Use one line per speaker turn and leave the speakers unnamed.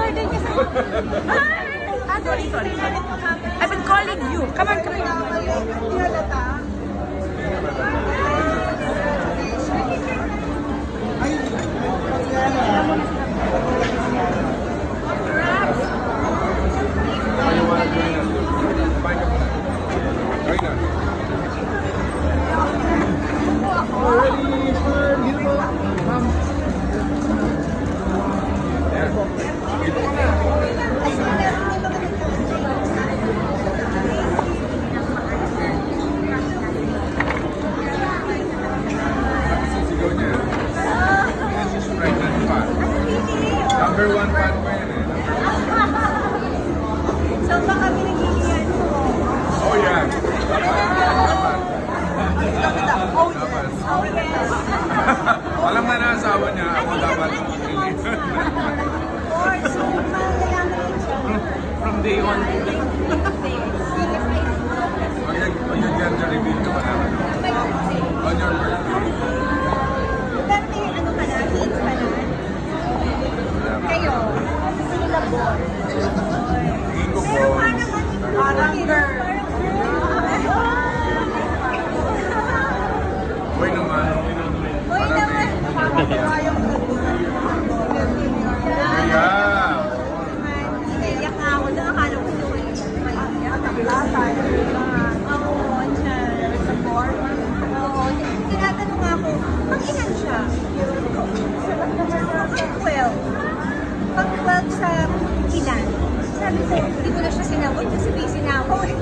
order niya sa... Sorry. I've been calling you. Come on, come on.
Number one fan ko yan eh.
So baka pinagigilian mo.
Oh yeah. Dapat.
Oh yes.
Alam na na asawa niya, ako dapat.
From day one.
Pag yung gender reveal ka wala na. On your birthday.
Pero may ano ka na, kids ka na. Kayo, sila boy.
Tingin ko
Pero
po.
parang girl.
Uy naman.
Uy naman.
Yeah.
Inaiyak nga ako doon. Akala ko doon maiyak. Oo, siya. Support. Oo. Tinatanong nga ako, pag-ilan siya? Pag-12. Pag-12 sa ilan? Sabi ko, hindi ko na siya sinabot kasi busy na ako eh.